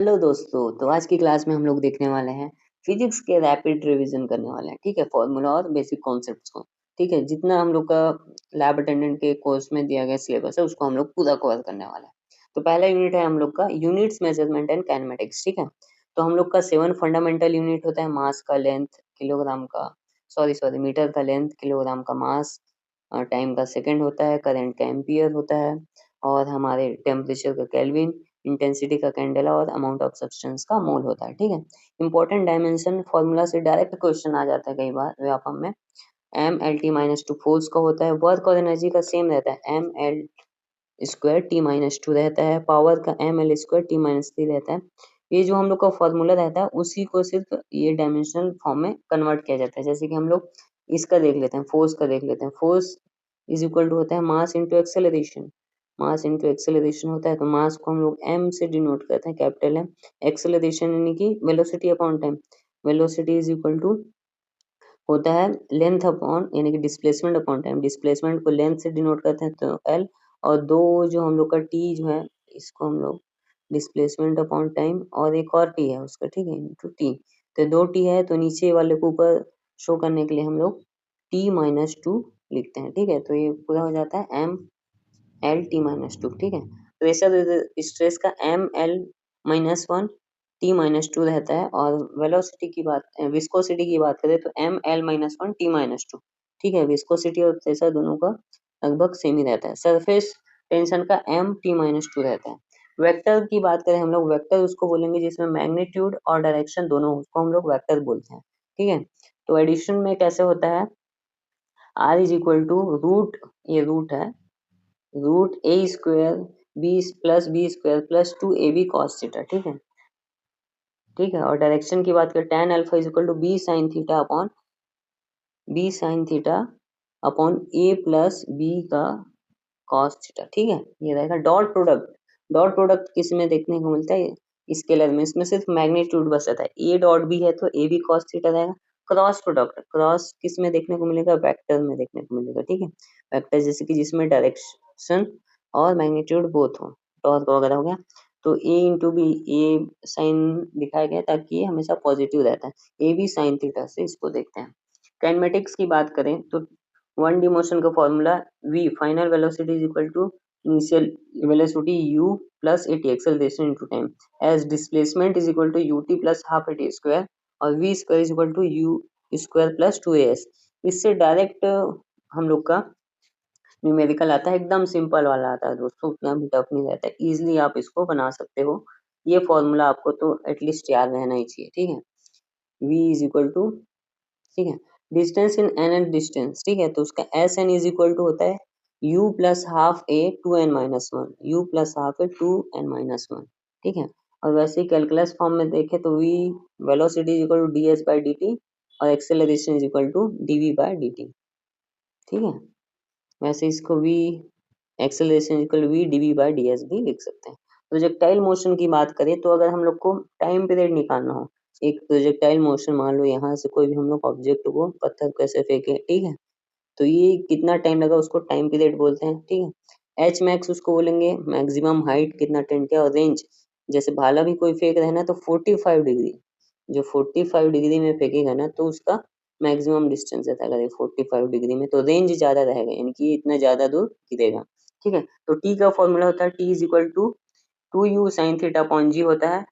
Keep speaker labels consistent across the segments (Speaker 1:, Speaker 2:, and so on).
Speaker 1: Hello दोस्तों, तो आज की क्लास में हम लोग देखने वाले हैं फिजिक्स के रैपिड रिवीजन करने वाले हैं। ठीक है, फॉर्मूला और बेसिक कॉन्सेप्ट्स को। ठीक है, जितना हम लोग का लैब अटेंडेंट के कोर्स में दिया गया सिलेबस है उसको हम लोग पूरा कवर करने वाले हैं। तो पहला यूनिट है हम लोग का यूनिट्स मेजरमेंट एंड काइनेमेटिक्स। ठीक है, तो हम लोग का 7 फंडामेंटल यूनिट होता है। मास का लेंथ किलोग्राम का, सॉरी मीटर का लेंथ, किलोग्राम का मास, टाइम का सेकंड होता है, करंट का एम्पियर होता है, और हमारे टेम्परेचर का केल्विन, इंटेंसिटी का कैंडेला, और अमाउंट ऑफ सब्सटेंस का मोल होता है। ठीक है, इंपॉर्टेंट डायमेंशन फॉर्मूला से डायरेक्ट क्वेश्चन आ जाता है कई बार व्यापम में। M L T minus two force का होता है। वर्क और एनर्जी का सेम रहता है, M L square T minus two रहता है। पावर का M L square T minus three रहता है। ये जो हम लोग का फॉर्मूला रहता है उसी को सिर्फ ये डायमेंशनल फॉर्म में कन्वर्ट किया जाता है। जैसे कि हम लोग इसका देख लेते हैं, फोर्स का देख लेते हैं। फोर्स इज इक्वल टू होता है mass into acceleration. Mass into acceleration होता है, तो मास को हम लोग एम से डिनोट करते हैं, कैपिटल एम। एक्सेलरेशन यानी कि velocity upon time. Velocity is equal to होता है लेंथ अपॉन यानी कि डिस्प्लेसमेंट अपॉन टाइम। डिस्प्लेसमेंट को लेंथ से डिनोट करते हैं तो एल, और दो जो हम लोग का टी जो है इसको हम लोग डिस्प्लेसमेंट अपॉन टाइम, और एक और टी है उसका, ठीक है, इंटू टी। तो दो टी है तो नीचे वाले को ऊपर शो करने के लिए हम लोग टी माइनस टू लिखते हैं। ठीक है, तो ये पूरा हो जाता है M L T minus two. ठीक है, प्रेशर स्ट्रेस का M L minus one T minus two रहता है, और वेलोसिटी की बात, विस्कोसिटी की बात करें तो M L minus one T minus two. ठीक है, विस्कोसिटी और प्रेशर दोनों का लगभग सेम ही रहता है। सरफेस टेंशन का एम टी माइनस टू रहता है। वेक्टर की बात करें हम लोग, वेक्टर उसको बोलेंगे जिसमें मैग्नीट्यूड और डायरेक्शन दोनों, उसको हम लोग वेक्टर बोलते हैं। ठीक है, तो एडिशन में कैसे होता है, R is equal to root, ये रूट है, root A square B plus B square plus two A B cos theta. ठीक है, ठीक है, और डायरेक्शन की बात करें tan alpha is equal to B sine theta upon B sine theta upon A plus B का कॉस थीटा। ठीक है, ये रहेगा डॉट प्रोडक्ट। डॉट प्रोडक्ट किस में देखने को मिलता है, स्केलर में। इसमें सिर्फ मैग्नीट्यूड बस आता है, ए डॉट बी है तो ए बी कॉस थीटा रहेगा। क्रॉस प्रोडक्ट, क्रॉस किस में देखने को मिलेगा, वेक्टर में देखने को मिलेगा। ठीक है, वेक्टर जैसे कि जिसमें डायरेक्शन और मैग्नीट्यूड बोथ हो, टॉर्क वगैरह हो गया। तो ए इंटू बी, ए साइन दिखाया गया ताकि ये हमेशा पॉजिटिव रहता है। ए बी साइन थीटा से इसको देखते हैं। काइनेमेटिक्स की बात करें तो वन डी मोशन का formula v, final velocity is equal to initial velocity u plus at acceleration into time, as displacement is equal to ut plus half at square, और v square is equal to u square plus two as। इससे direct हम लोग का numerical आता है, एकदम simple वाला आता है दोस्तों, उतना भी टफ नहीं रहता है, इजिली आप इसको बना सकते हो। ये फॉर्मूला आपको तो एटलीस्ट याद रहना ही चाहिए। ठीक है, v इज इक्वल टू, ठीक है, distance in N and distance. ठीक है, तो उसका S N is equal to होता है u plus half A two N minus one, u plus half A two N minus one. ठीक है, और वैसे ही कैलकुलस फॉर्म में देखें तो V velocity is equal to D S by D T, और acceleration is equal to D V by D T. ठीक है, वैसे इसको V acceleration equal V D V by D S भी लिख सकते हैं। प्रोजेक्टाइल मोशन की बात करें तो अगर हम लोग को टाइम पीरियड निकालना हो, एक प्रोजेक्टाइल मोशन, मान लो यहाँ से कोई भी हम लोग ऑब्जेक्ट को पत्थर कैसे फेंके, ठीक है, तो ये कितना टाइम लगा उसको टाइम पीरियड बोलते हैं। ठीक है, एच मैक्स उसको बोलेंगे मैक्सिमम हाइट कितना टेंट है, और रेंज जैसे भाला भी कोई फेंक रहा है ना तो 45 डिग्री, जो 45 डिग्री में फेंकेगा ना तो उसका मैक्सिमम डिस्टेंस रहता है। अगर ये 45 डिग्री में तो रेंज ज्यादा रहेगा, यानी कि इतना ज्यादा दूर गिरेगा। ठीक है, तो टी का फॉर्मूला होता है T is equal to two U sine theta upon G होता है,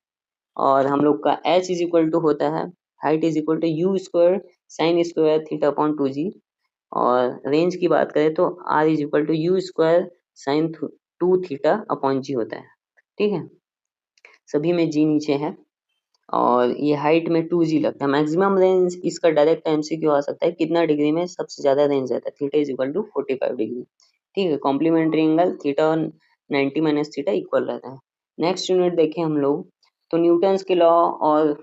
Speaker 1: और हम लोग का एच इज इक्वल टू होता है height is equal to U square sine square theta upon two G, और रेंज की बात करें तो R is equal to U square sine two theta upon G होता है। ठीक है, सभी में जी नीचे है, और ये हाइट में टू जी लगता है। मैक्सिमम रेंज इसका डायरेक्ट एमसीक्यू आ सकता है, कितना डिग्री में सबसे ज्यादा रेंज रहता है, theta is equal to 45 degree. ठीक है, कॉम्प्लीमेंट्री एंगल थीटा और 90 माइनस थीटा इक्वल रहता है। नेक्स्ट यूनिट देखें हम लोग, तो न्यूटन्स के लॉ और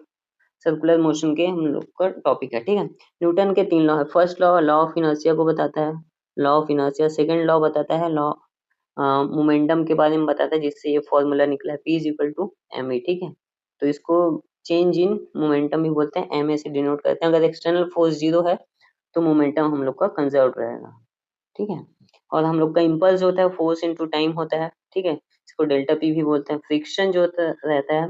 Speaker 1: सर्कुलर मोशन के हम लोग का टॉपिक है। ठीक है, न्यूटन के तीन लॉ है। First law law of inertia को बताता है, law of inertia. Second law बताता है लॉ मोमेंटम के बारे में बताता है, जिससे ये फॉर्मूला निकला है P is equal to M A. ठीक है, तो इसको चेंज इन मोमेंटम भी बोलते हैं, एम ए से डिनोट करते हैं। अगर एक्सटर्नल फोर्स जीरो है तो मोमेंटम हम लोग का कंजर्व रहेगा। ठीक है, और हम लोग का इम्पल्स होता है फोर्स इनटू टाइम होता है। ठीक है, इसको डेल्टा पी भी बोलते हैं। फ्रिक्शन जो रहता है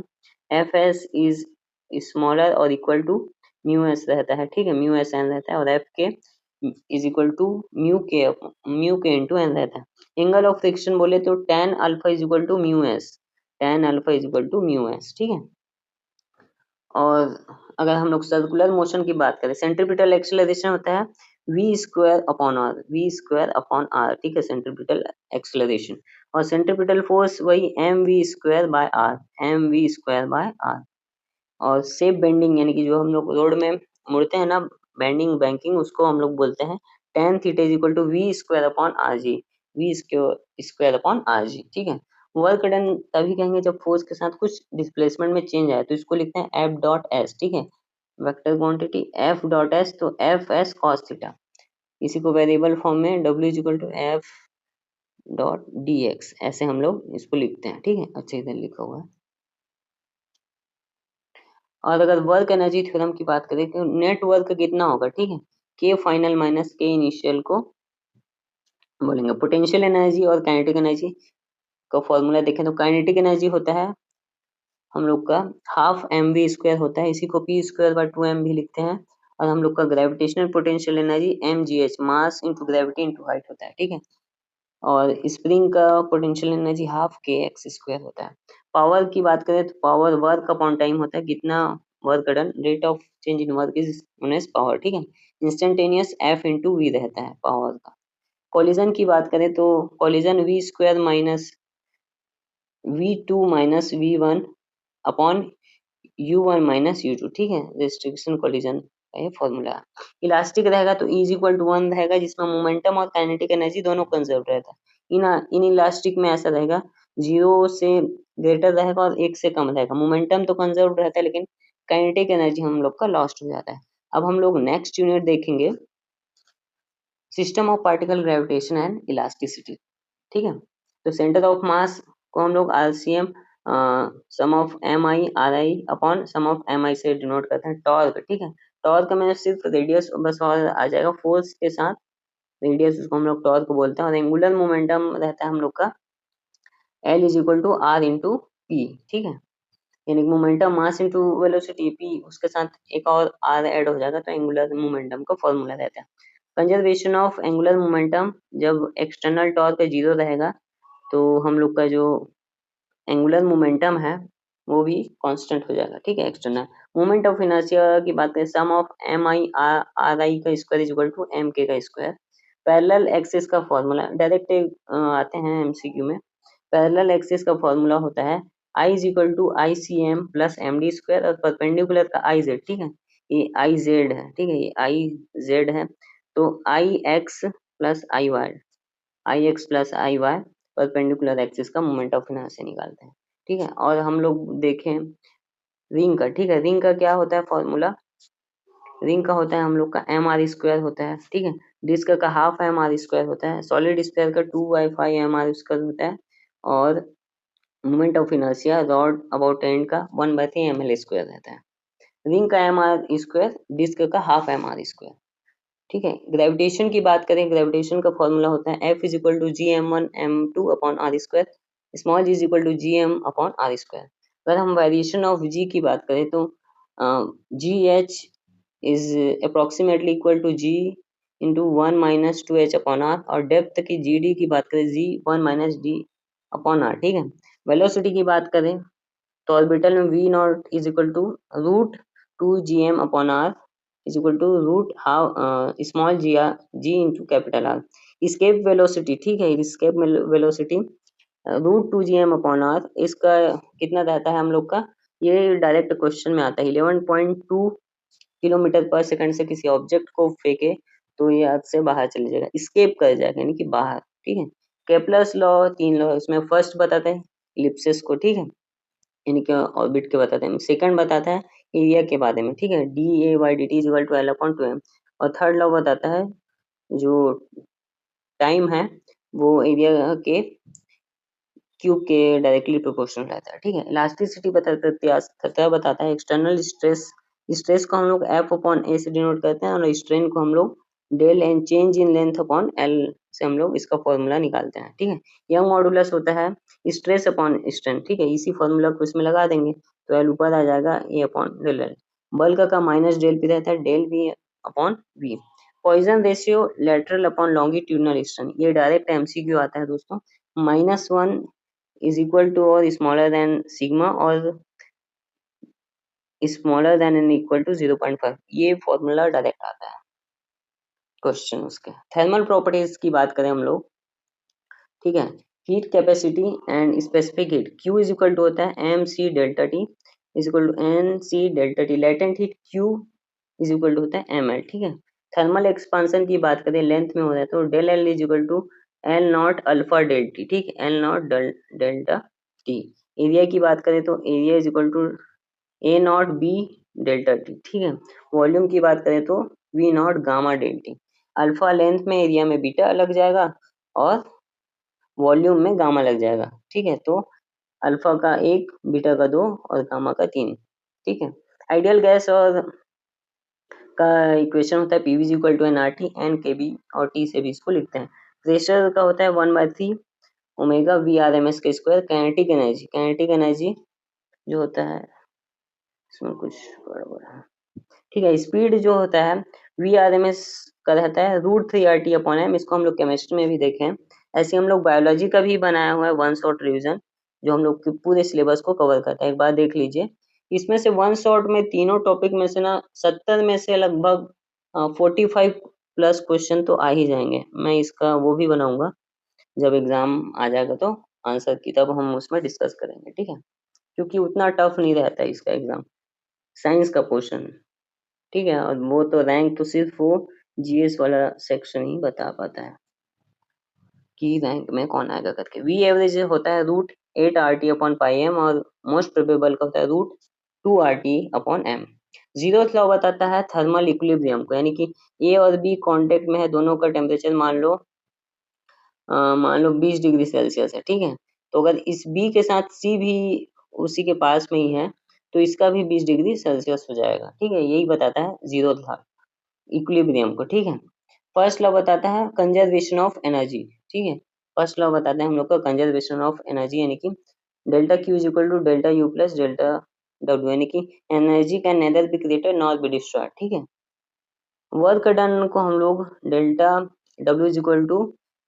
Speaker 1: एफ एस इज स्मॉलर और इक्वल टू म्यू एस रहता है, ठीक है, म्यू एस एन रहता है, और F K is equal to mu K into N रहता है। एंगल ऑफ फ्रिक्शन बोले तो tan alpha is equal to mu S, tan alpha is equal to mu S, ठीक है। और अगर हम लोग सर्कुलर मोशन की बात करें, सेंट्रीपिटल एक्सेलरेशन होता है V square upon R, V square upon R, ठीक है, सेंट्रीपिटल एक्सेलरेशन। और सेंट्रीपिटल फोर्स वही M V square by R, M V square by R. और शेप बेंडिंग यानी कि जो हम लोग रोड में मुड़ते हैं ना, बेंडिंग बैंकिंग, उसको हम लोग बोलते हैं tan theta is equal to V square upon R G, V square upon R G, ठीक है। वर्क डन तभी कहेंगे जब फोर्स के साथ कुछ डिस्प्लेसमेंट में चेंज आए, तो इसको लिखते हैं एफ डॉट एस, ठीक है, vector quantity F dot S, तो एफ एस कॉस थीटा, इसी को वेरिएबल फॉर्म में W is equal to F dot D X, ऐसे हम लोग इसको लिखते हैं, ठीक है, अच्छा इधर लिखा हुआ है। और अगर वर्क एनर्जी थ्योरम की बात करें तो नेट वर्क कितना होगा, ठीक है, के फाइनल माइनस के इनिशियल को बोलेंगे। पोटेंशियल एनर्जी और काइनेटिक एनर्जी का फॉर्मूला देखें तो काइनेटिक एनर्जी होता है हम लोग का हाफ एम वी स्क्वायर होता है, इसी को P square by two M भी लिखते हैं। और हम लोग का gravitational potential energy M G H, mass into gravity into height होता है, ठीक है। और स्प्रिंग का potential energy half K X square होता है। पावर की बात करें तो पावर वर्क अपॉन टाइम होता है, कितना work done, rate of change in work is known as power, ठीक है। इंस्टेंटेनियस एफ इंटू वी रहता है पावर का। कोलिजन की बात करें तो collision V square minus V two minus V one upon u1 minus u2, ठीक है, रिस्ट्रिक्शन कोलिजन का ये फॉर्मूला। इलास्टिक रहेगा तो E इक्वल टू 1 रहेगा, जिसमें मोमेंटम और काइनेटिक एनर्जी दोनों कंजर्व रहता है। इन इलास्टिक में ऐसा रहेगा, 0 से ग्रेटर रहेगा और 1 से कम रहेगा। मोमेंटम तो कंजर्व रहता है, लेकिन काइनेटिक एनर्जी हम लोग का लॉस्ट हो जाता है। अब हम लोग नेक्स्ट यूनिट देखेंगे system of particle gravitation and elasticity, ठीक है। तो सेंटर ऑफ मास को हम लोग RCM sum of M I R I upon sum of M I से डिनोट करते हैं, टॉर्क, ठीक है। टॉर्क में सिर्फ रेडियस बस और आ जाएगा, फोर्स के साथ रेडियस, उसको हम लोग टॉर्क बोलते हैं। और एंगुलर मोमेंटम रहता है हम लोग का L is equal to R into P, ठीक है, यानी momentum mass into velocity P, उसके साथ एक और आर ऐड हो जाएगा, तो एंगुलर मोमेंटम का फॉर्मूला रहता है। कंजर्वेशन ऑफ एंगुलर मोमेंटम, जब एक्सटर्नल टॉर्क जीरो रहेगा तो हम लोग का जो एंगुलर मोमेंटम है वो भी कांस्टेंट हो जाएगा, ठीक है। एक्सटर्नल मोमेंट ऑफ इनर्शिया की बात करें, sum of M I R I का square is equal to M K का स्क्वायर। पैरेलल एक्सिस का फॉर्मूला डायरेक्ट आते हैं एमसीक्यू में। पैरेलल एक्सिस का फॉर्मूला होता है I is equal to I C M plus M D square, और परपेंडिकुलर का आई जेड, ठीक है, ये आई जेड है, ठीक है, ये आई जेड है, तो आई एक्स प्लस आई वाई, आई एक्स प्लस आई वाई परपेंडिकुलर एक्सिस का मोमेंट ऑफ इनर्शिया निकालते हैं, ठीक है। और हम लोग देखें रिंग का, ठीक है, रिंग का क्या होता है फॉर्मूला, रिंग का होता है हम लोग का एम आर स्क्वायर होता है, ठीक है। डिस्क का हाफ एम आर स्क्वायर होता है, सॉलिड स्फीयर का 2/5 एम आर स्क्वायर होता है, और moment of inertia rod about and का 1/3 एम एल स्क्वायर रहता है। रिंग का एम आर स्क्वायर, डिस्क का हाफ एम आर स्क्वायर, ठीक है। ग्रेविटेशन की बात करें, ग्रेविटेशन का फॉर्मूला होता है F is equal to G M one M two upon R square, small G is equal to G M upon R square. अगर हम वेरिएशन ऑफ जी की बात करें तो G H is approximately equal to G into one minus two H upon R, और depth की G D की बात करें G one minus D upon R, ठीक है। वेलोसिटी की बात करें तो ऑर्बिटल में V naught is equal to root two G M upon R is equal to root how small G R G into capital R. Escape velocity, ठीक है, escape velocity root two G M upon R, इसका कितना रहता है हम लोग का, ये डायरेक्ट क्वेश्चन में आता है 11.2 किलोमीटर पर सेकंड से किसी ऑब्जेक्ट को फेंके तो ये अर्थ से बाहर चले जाएगा, स्केप कर जाएगा यानी कि बाहर, ठीक है। केप्लर्स लॉ, तीन लॉ इसमें फर्स्ट बताते हैं इलिप्सिस को, ठीक है, यानी कि ऑर्बिट के बताते हैं। सेकंड बताता है एरिया के बारे में, ठीक है, D A Y D T is equal to L upon two M. और थर्ड लॉ बताता है जो टाइम है वो एरिया के क्यूब के डायरेक्टली प्रोपोर्शनल रहता है, ठीक है। इलास्टिसिटी बताता है एक्सटर्नल स्ट्रेस, स्ट्रेस को हम लोग एफ अपॉन ए से डिनोट करते हैं, और स्ट्रेन को हम लोग del and change in length upon L से हम लोग इसका फॉर्मूला निकालते हैं, ठीक है। यंग मॉडुलस होता है स्ट्रेस अपॉन स्ट्रेन, ठीक है, इसी फॉर्मूला को इसमें लगा देंगे तो एल ऊपर आ जाएगा A upon del L. Bulk का माइनस डेल पी रहता है del V upon V. Poisson ratio lateral upon longitudinal distance, ये डायरेक्ट एमसीक्यू आता है दोस्तों। -1 इज इक्वल टू और स्मॉलर देन सिग्मा और smaller than and equal to 0.5, ये फॉर्मूला डायरेक्ट आता है क्वेश्चन उसके। थर्मल प्रॉपर्टीज की बात करें हम लोग, ठीक है, heat capacity and specific heat Q is equal to होता है M C delta T is equal to N C delta T. Latent heat Q is equal to होता है एम एल, ठीक है। थर्मल एक्सपांसन की बात करें लेंथ में हो रहा है तो del L is equal to L naught alpha del T, ठीक है, L naught delta T. Area की बात करें तो area is equal to A naught B delta T, ठीक है। वॉल्यूम की बात करें तो V naught gamma del T. Alpha length में एरिया में बीटा लग जाएगा और वॉल्यूम में गामा लग जाएगा, ठीक है। तो अल्फा का 1, बीटा का 2 और गामा का 3, ठीक है। आइडियल गैस और का इक्वेशन होता है P V equal to N R T N K B और टी से भी इसको लिखते हैं। प्रेशर का होता है 1/3 omega V R M S के स्क्वायर। काइनेटिक एनर्जी जो होता है इसमें कुछ गड़बड़ है, ठीक है। स्पीड जो होता है वी आर एम एस का रहता है √3 अपॉन एम, इसको हम लोग केमिस्ट्री में भी देखे हैं। ऐसे हम लोग बायोलॉजी का भी बनाया हुआ है वन शॉट रिवीजन, जो हम लोग के पूरे सिलेबस को कवर करता है, एक बार देख लीजिए। इसमें से वन शॉट में तीनों टॉपिक में से ना 70 में से लगभग 45 प्लस क्वेश्चन तो आ ही जाएंगे। मैं इसका वो भी बनाऊंगा जब एग्जाम आ जाएगा तो आंसर की, तब हम उसमें डिस्कस करेंगे, ठीक है, क्योंकि उतना टफ नहीं रहता है इसका एग्जाम, साइंस का पोर्शन, ठीक है। और वो तो रैंक तो सिर्फ वो जीएस वाला सेक्शन ही बता पाता है कि रैंक में कौन आएगा करके। वी एवरेज होता है √8 RT अपॉन पाई एम और मोस्ट प्रोबेबल का होता है √2 RT upon M. Zeroth law बताता है थर्मल इक्विलिब्रियम को, यानी कि ए और बी कांटेक्ट में है, दोनों का टेम्परेचर मान लो 20 डिग्री सेल्सियस है, ठीक है। तो अगर इस बी के साथ सी भी उसी के पास में ही है तो इसका भी 20 डिग्री सेल्सियस हो जाएगा, ठीक है। यही बताता है जीरोथ लॉ इक्विलिब्रियम को, ठीक है। फर्स्ट लॉ बताता है कंजर्वेशन ऑफ एनर्जी, ठीक है। फर्स्ट लॉ बताते हैं हम लोग को कंजर्वेशन ऑफ एनर्जी, यानी कि delta Q is equal to delta U plus delta W, यानी कि energy can neither be created not be destroyed, ठीक है। वर्क डन को हम लोग delta W is equal to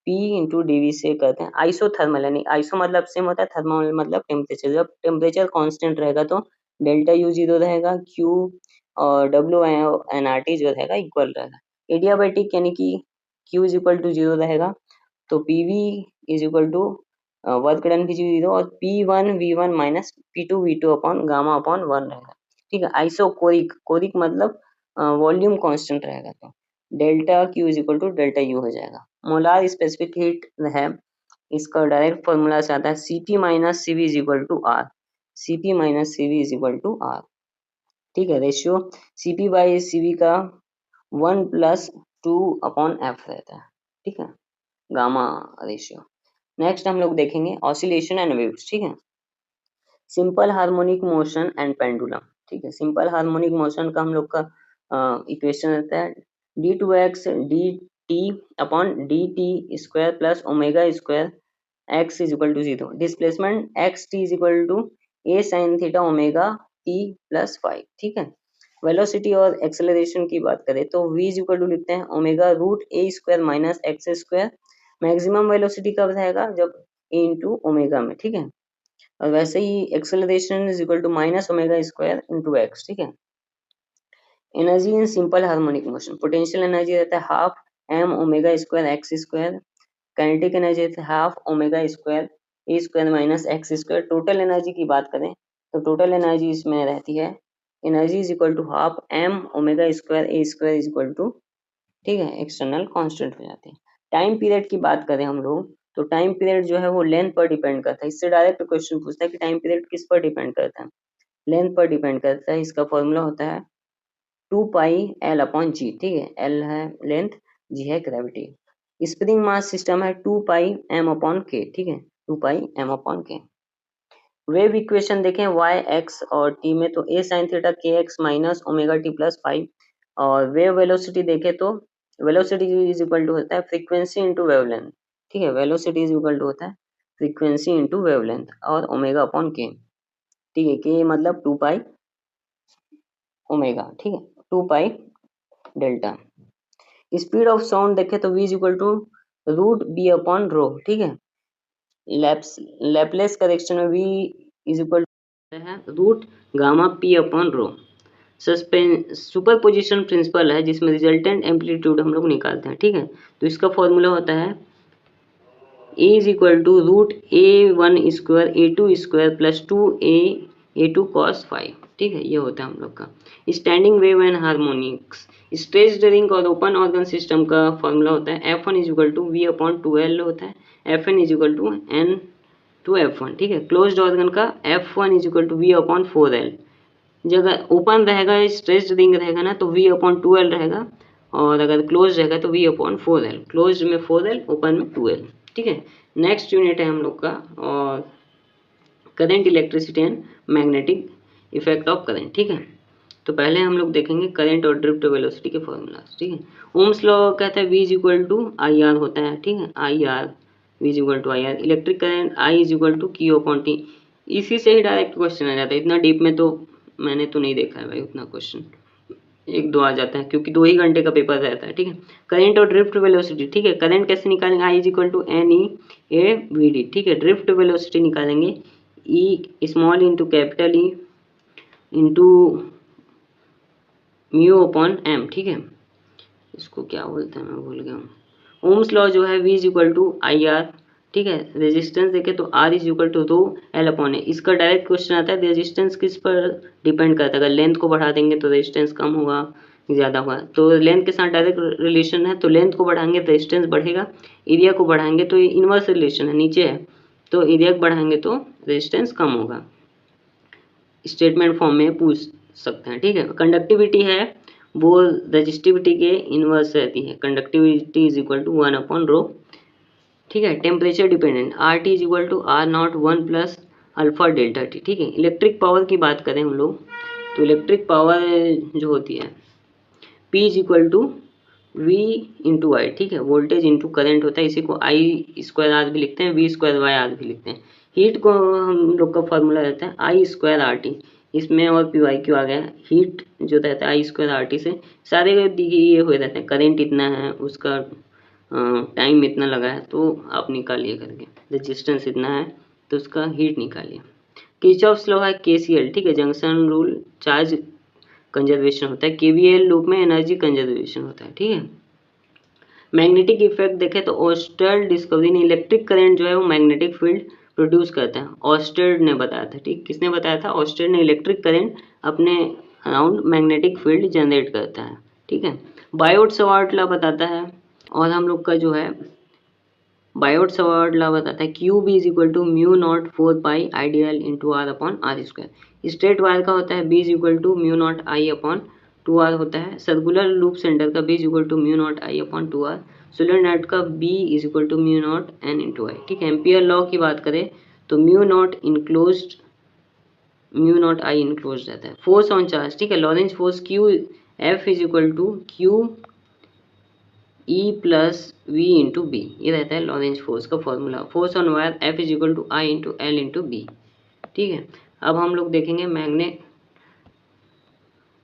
Speaker 1: P into DV से करते हैं। आइसोथर्मल, यानी आइसो मतलब सेम होता है, थर्मल मतलब टेम्परेचर। जब टेम्परेचर कांस्टेंट रहेगा तो डेल्टा यू जीरो रहेगा, क्यू और डब्ल्यू एन आर टी जो रहेगा इक्वल रहेगा। एडियाबैटिक यानी कि Q is equal to zero रहेगा, तो P V is equal to work done की जीरो और P1 V1 minus P2 V2 upon gamma upon 1 रहेगा, ठीक है। आइसोकोरिक, कोरिक मतलब वॉल्यूम कांस्टेंट रहेगा, तो delta Q is equal to delta U हो जाएगा। मोलार स्पेसिफिक हीट है, इसका डायरेक्ट फॉर्मूला से आता है Cp minus Cv is equal to R. Cp minus Cv is equal to R, ठीक है। रेशियो Cp बाई Cv का 1+2 अपॉन एफ रहता है, ठीक है, गामा रेशियो। नेक्स्ट हम लोग देखेंगे ऑसिलेशन एंड वेव्स, ठीक है। Simple harmonic motion and pendulum, ठीक है। सिंपल हार्मोनिक मोशन का हम लोग का इक्वेशन रहता है d2x dt upon dt square plus omega square x is equal to 0। Displacement x t is equal to a sin theta omega t plus 5, ठीक है। वेलोसिटी और एक्सेलरेशन की बात करें तो v इज इक्वल टू लिखते हैं omega root a square minus X square. Maximum velocity कब रहेगा, जब a इंटू ओमेगा में, ठीक है। और वैसे ही acceleration is equal to minus omega square into X, ठीक है। Energy in simple harmonic motion, potential energy रहता है half M omega square X square. Kinetic energy रहता है half omega square A square minus X square. Total energy की बात करें तो टोटल एनर्जी इसमें रहती है energy is equal to half M omega square A square is equal to, ठीक है, एक्सटर्नल कांस्टेंट हो जाते हैं। टाइम पीरियड की बात करें हम लोग तो टाइम पीरियड जो है वो लेंथ पर डिपेंड करता है। इससे डायरेक्ट क्वेश्चन पूछता है कि टाइम पीरियड किस पर डिपेंड करता है, लेंथ पर डिपेंड करता है। इसका फॉर्मूला होता है 2 पाई L अपॉन जी, ठीक है। L है लेंथ, जी है ग्रेविटी। स्प्रिंग मास सिस्टम है 2 पाई m अपॉन के, ठीक है, 2 पाई m अपॉन के। वेव इक्वेशन देखें y x और t में तो a sin थीटा के x minus omega T plus 5। और वेव वेलोसिटी देखें तो वेलोसिटी इज इक्वल टू होता है फ्रीक्वेंसी इंटू वेवलेंथ, ठीक है। वेलोसिटी इज इक्वल टू होता है फ्रीक्वेंसी इंटू वेवलेंथ और ओमेगा अपॉन के, ठीक है, के मतलब 2 पाई ओमेगा, ठीक है, 2 pi delta. Speed of sound देखें तो v is equal to root B upon rho, ठीक है। लैपलेस करेक्शन में v इज इक्वल है root gamma P upon rho. Superposition principle है जिसमें रिजल्टेंट एम्पलीट्यूड हम लोग निकालते हैं, ठीक है। तो इसका फॉर्मूला होता है A is equal to root A1 square A2 square plus 2A2 cos 5, ठीक है। ये होता है हम लोग का standing wave and harmonics. Stretched ring और ओपन ऑर्गन सिस्टम का फॉर्मूला होता है F1 is equal to V upon 2L होता है, Fn is equal to N two F1, ठीक है। क्लोज्ड ऑर्गन का F1 is equal to V upon 4L। जगह ओपन रहेगा स्ट्रेच्ड रिंग रहेगा ना तो V अपॉन 2L रहेगा, और अगर क्लोज रहेगा तो V अपॉन 4L। क्लोज में 4L, ओपन में 2L, ठीक है। नेक्स्ट यूनिट है हम लोग का और current, electricity and magnetic effect of current, ठीक है। तो पहले हम लोग देखेंगे करंट और ड्रिफ्ट वेलोसिटी के फॉर्मूलाज, ठीक है। ओम्स लॉ कहता है V is equal to IR होता है, ठीक है, IR, V is equal to IR। Electric current I is equal to Q upon T। इसी से ही डायरेक्ट क्वेश्चन आ जाता है, इतना डीप में तो मैंने तो नहीं देखा है भाई उतना क्वेश्चन, एक दो आ जाता है क्योंकि 2 ही घंटे का पेपर रहता है, ठीक है। करंट और ड्रिफ्ट वेलोसिटी, ठीक है। करंट कैसे निकालेंगे, I is equal to NE/AVD, ठीक है। ड्रिफ्ट वेलोसिटी निकालेंगे E small into capital E into mu upon M, ठीक है। इसको क्या बोलते हैं मैं भूल गया हूँ। ओम्स लॉ जो है V is equal to IR, ठीक है। रेजिस्टेंस देखें तो R is equal to rho L upon A. इसका डायरेक्ट क्वेश्चन आता है रेजिस्टेंस किस पर डिपेंड करता है, अगर लेंथ को बढ़ा देंगे तो रेजिस्टेंस कम होगा, ज़्यादा होगा। तो लेंथ के साथ डायरेक्ट रिलेशन है, तो लेंथ को बढ़ाएंगे तो रेजिस्टेंस बढ़ेगा, एरिया को बढ़ाएंगे तो ये इन्वर्स रिलेशन है, नीचे है, तो एरिया को बढ़ाएंगे तो रेजिस्टेंस कम होगा। स्टेटमेंट फॉर्म में पूछ सकते हैं, ठीक है। कंडक्टिविटी है वो रजिस्टिविटी के इनवर्स रहती है, conductivity is equal to 1 upon rho, ठीक है। Temperature dependent R T is equal to R0 1 plus alpha delta T, ठीक है। इलेक्ट्रिक पावर की बात करें हम लोग तो इलेक्ट्रिक पावर जो होती है P is equal to V into I, ठीक है। वोल्टेज इंटू करंट होता है, इसी को I स्क्वायर आर भी लिखते हैं, V स्क्वायर वाई आर भी लिखते हैं। हीट को हम लोग का फॉर्मूला रहता है I स्क्वायर आर टी, इसमें और पी वाई क्यू आ गया। हीट जो रहता है I स्क्वायर आर टी से सारे ये हुए रहते हैं, करेंट इतना है, उसका टाइम इतना लगा है तो आप निकालिए करके, रेजिस्टेंस इतना है तो उसका हीट निकालिए। किरचॉफ्स लॉ है KCL, ठीक है। जंक्शन रूल चार्ज कंजर्वेशन होता है, KVL लूप में एनर्जी कंजर्वेशन होता है, ठीक है। मैग्नेटिक इफेक्ट देखें तो ऑस्टर्ड डिस्कवरी ने इलेक्ट्रिक करंट जो है वो मैग्नेटिक फील्ड प्रोड्यूस करता है, ऑस्टर्ड ने बताया था, ठीक। किसने बताया था, ऑस्टर्ड ने। इलेक्ट्रिक करंट अपने अराउंड मैग्नेटिक फील्ड जनरेट करता है, ठीक है। बायोट सवार्ट लॉ बताता है, और हम लोग का जो है बायोट सवार्ट लॉ बताता है QB is equal to mu naught 4 pi ideal into R upon R square. Straight wire का होता है B is equal to mu naught I upon 2R होता है। सर्कुलर लूप सेंटर का B is equal to mu naught I upon 2R। Solenoid का B is equal to mu naught N into I, ठीक है। Ampere law की बात करें तो म्यू नॉट I इनक्लोज रहता है। फोर्स ऑन चार्ज, ठीक है। Lorentz force Q F is equal to Q E plus V into B, ये रहता है लॉरेंज फोर्स का formula. Force on wire F is equal to I into L into B, ठीक है। अब हम लोग देखेंगे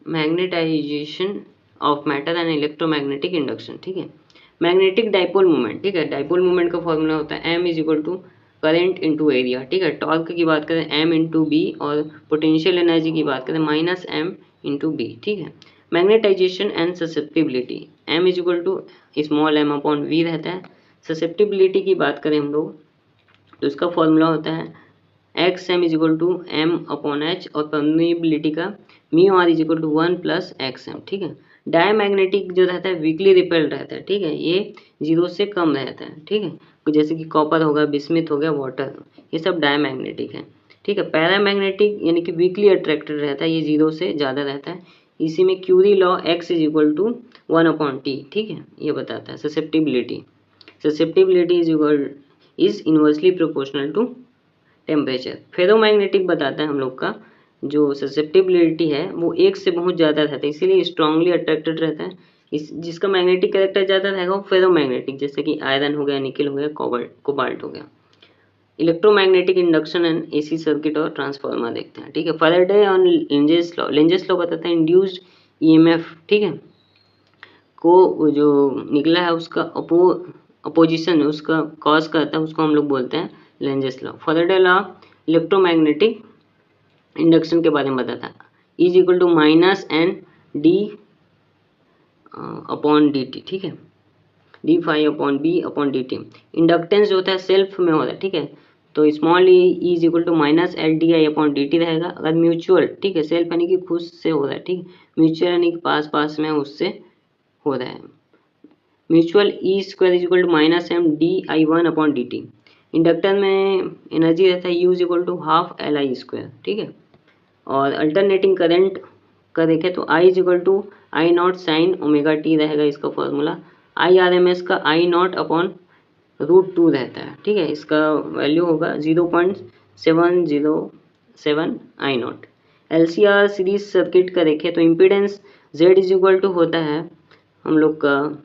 Speaker 1: magnetization of matter and electromagnetic induction, ठीक है। मैग्नेटिक डाइपोल मूवमेंट, ठीक है। डाइपोल मूवमेंट का फॉर्मूला होता है M is equal to current into area, ठीक है। टॉर्क की बात करें M इंटू बी, और पोटेंशियल एनर्जी की बात करें माइनस M इंटू बी, ठीक है। Magnetization and susceptibility, M is equal to small m upon V रहता है। ससेप्टिबिलिटी की बात करें हम लोग तो इसका फॉर्मूला होता है XM is equal to M upon H, और परमिएबिलिटी का mu R is equal to 1 plus XM, ठीक है। डायमैग्नेटिक जो रहता है वीकली रिपेल्ड रहता है, ठीक है, ये 0 से कम रहता है, ठीक है। जैसे कि कॉपर होगा, बिस्मिथ हो गया, वाटर, ये सब डायमैग्नेटिक है, ठीक है। पैरामैग्नेटिक यानी कि वीकली अट्रैक्टेड रहता है, ये 0 से ज़्यादा रहता है। इसी में Curie law X is equal to 1 upon T, ठीक है, ये बताता है। Susceptibility is inversely proportional to temperature. Ferromagnetic बताता है हम लोग का जो ससेप्टिबिलिटी है वो 1 से बहुत ज़्यादा रहता है, इसीलिए स्ट्रांगली अट्रैक्टेड रहता है। इस जिसका मैग्नेटिक कैरेक्टर ज़्यादा रहेगा वो फेरोमैग्नेटिक, जैसे कि आयरन हो गया, निकल हो गया, कोबाल्ट हो गया। Electromagnetic induction and AC circuit और ट्रांसफार्मर देखते हैं, ठीक है। फैराडे ऑन लेंजेस लॉ बताता है इंड्यूस्ड ईएमएफ, ठीक है, को जो निकला है उसका अपोजिशन उसका कॉज करता है, उसको हम लोग बोलते हैं Lenz's law. Faraday law electromagnetic induction के बारे में बताता है, is equal to minus N D upon D T, ठीक है, D phi upon B upon D T. Inductance जो होता है सेल्फ में होता है, ठीक है, तो small E is equal to minus L D I upon D T रहेगा। अगर म्यूचुअल, ठीक है, सेल्फ यानी कि खुद से हो रहा है, ठीक, म्यूचुअल यानी कि पास पास में उससे हो रहा है, mutual E square is equal to minus M D I one upon D T. Inductor में एनर्जी रहता है U is equal to half L I square, ठीक है। और अल्टरनेटिंग करंट का देखें तो I is equal to I naught sine omega T रहेगा इसका formula. I R M S का आई नॉट अपॉन √2 रहता है, ठीक है, इसका वैल्यू होगा 0.707 I naught. L C R series circuit का देखें तो impedance Z is equal to होता है हम लोग का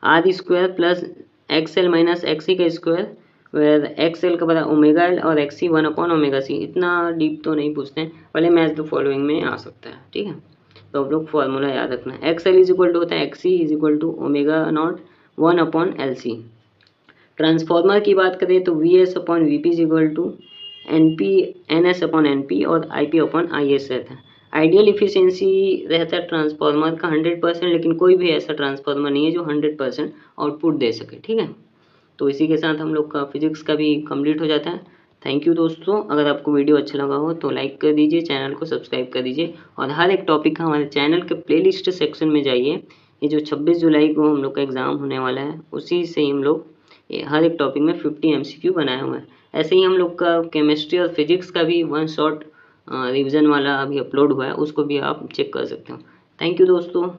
Speaker 1: R square plus X L minus X C का स्क्वायर, वेयर एक्स एल का पता ओमेगा एल और X C 1 upon omega C. इतना डीप तो नहीं पूछते हैं, पहले मैच द फॉलोइंग में आ सकता है, ठीक है, तो आप लोग फॉर्मूला याद रखना है। X L is equal to होता है X C is equal to omega naught 1 upon L C. Transformer की बात करें तो V S upon V P is equal to N P N S upon N P और I P upon I S रहता है। Ideal efficiency रहता है transformer का 100%, लेकिन कोई भी ऐसा ट्रांसफार्मर नहीं है जो 100% आउटपुट दे सके, ठीक है। तो इसी के साथ हम लोग का फिजिक्स का भी कंप्लीट हो जाता है। थैंक यू दोस्तों, अगर आपको वीडियो अच्छा लगा हो तो लाइक कर दीजिए, चैनल को सब्सक्राइब कर दीजिए और हर एक टॉपिक का हमारे चैनल के प्लेलिस्ट सेक्शन में जाइए। ये जो 26 जुलाई को हम लोग का एग्ज़ाम होने वाला है उसी से ही हम लोग हर एक टॉपिक में 50 MCQ बनाए हुए हैं। ऐसे ही हम लोग का केमिस्ट्री और फिजिक्स का भी 1 शॉट रिवीजन वाला अभी अपलोड हुआ है, उसको भी आप चेक कर सकते हो। थैंक यू दोस्तों।